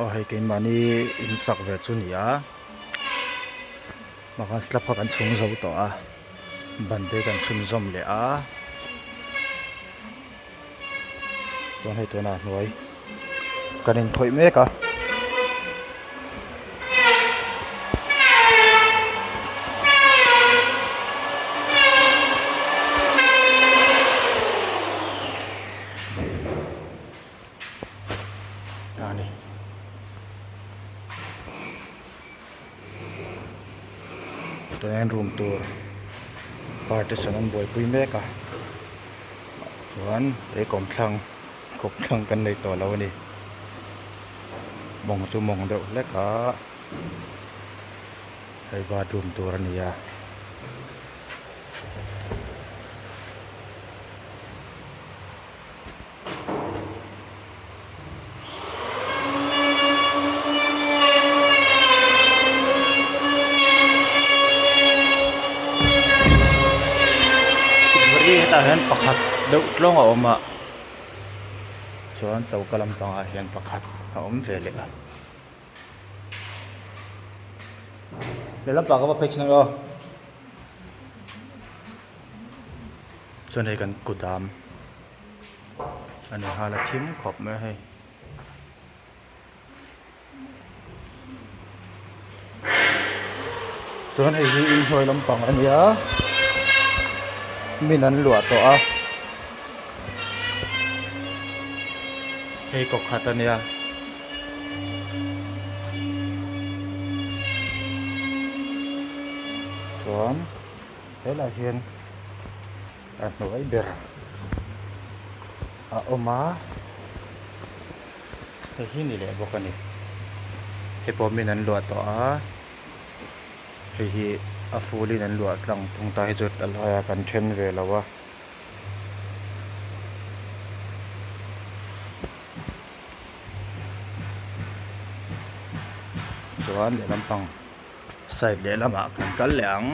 hay cái mani in sak về chu nia mà kan slap kan chung zo to a bande kan chun zom le a chuan hei tuna hnuai kan in thoi mek a ani tuan room tour partition an boy pui mek a chuan ei kom thlang kan nei to lo ni mong chu mong deuh hlek a hei bathroom tour ania ta hian pakhat deuh tlawng a awm a chuan chauka lampangah hian pakhat a awm ve le a le lampang ka phei chinang yo chuan hei kan kudam ani hala thim khop me hei chuan hei hi in hnuai lampang ania min an lua to a hei kok khat ania chuan helai hian a hnuai ber a awma hei hi ni le bawk ani hei pawh min an lua to a hei hi a fulin an lua tlang thung tai zut a laia kan then ve lo a chuan le lampang side le lamah kan kal leang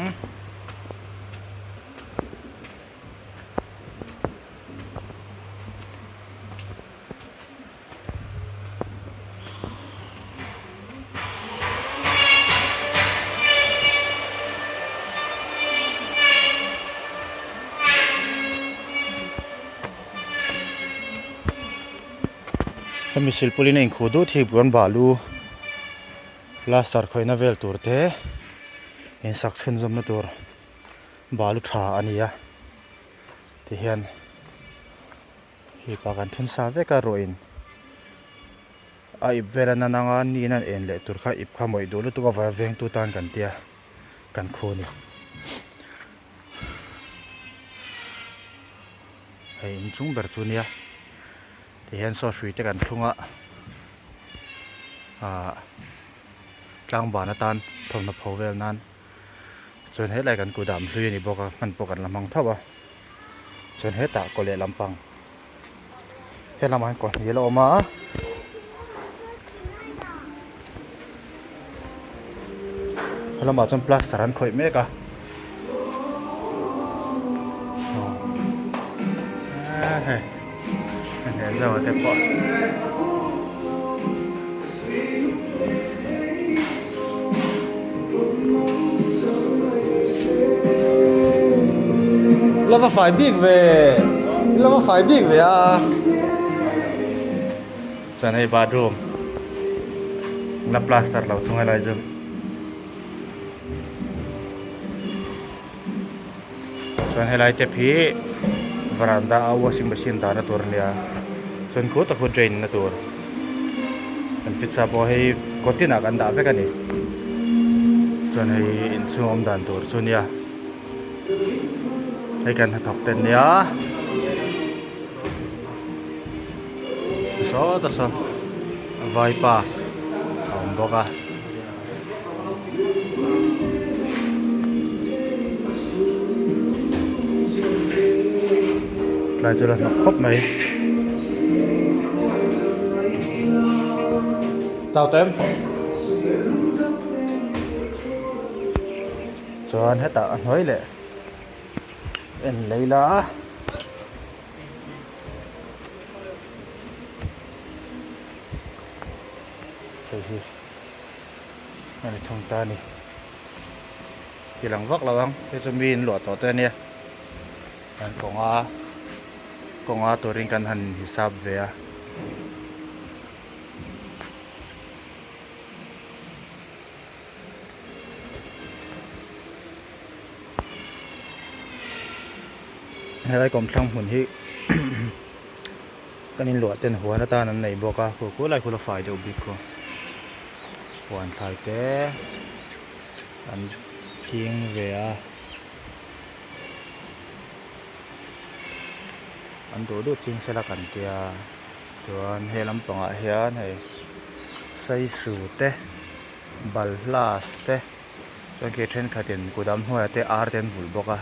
hemi silpulin in khu du thi buan balu plaster khoina vel turte in sak chhun zom na tur balu tha ania ti hian hi pa kan thun sa veka roin a ip vera na nanga ni nan en le tur kha ip kha moi dulu tu ka var veng tu tan kan tia kan khu ni hei in chung ber chu nia ti hian so hrui te kan thunga tlang bana tan thawmhnaw pho vel nan chuan helai kan kudam hlui ani bawk a hman pawh kan lamang thaw a chuan hetah kawleh lampang he lamah hian kawhnih a awm a he lamah chuan plaster an khawih mek a hei he zaw te pawh lava phải biết về à cho này bathroom là plaster lau thung ai lại zoom cho này lại tiếp hi veranda washing machine ta na tur nia chon ko ta ko drain na tur an fit sa bo hei kotina kan da ve ka ni chon hei in chungom dan tur chunia hei kan thok ten nia so ta so vai pa om boka lại cho nó khóc mày chào tem cho anh hết tạ anh nói lệ anh lấy lá thầy hi này thong ta nè thì lăng vắc lâu không cái zombie min lụa tỏ tên nè anh con á tôi riêng căn hành hisab về à hay là còn trongหุ่n hi cái nên lụa tênหัวnó ta nằm này bọc à cô lại cô là phải được biết cô hoàn thành thế anh chiên về à anh tổ được chiên xe là cảnh kia rồi anh hay lắm bằng ạ hiền này xây sửa thế bal la thế cho cái trên khai tiền của đám hoa thế ar tiền vul bọc à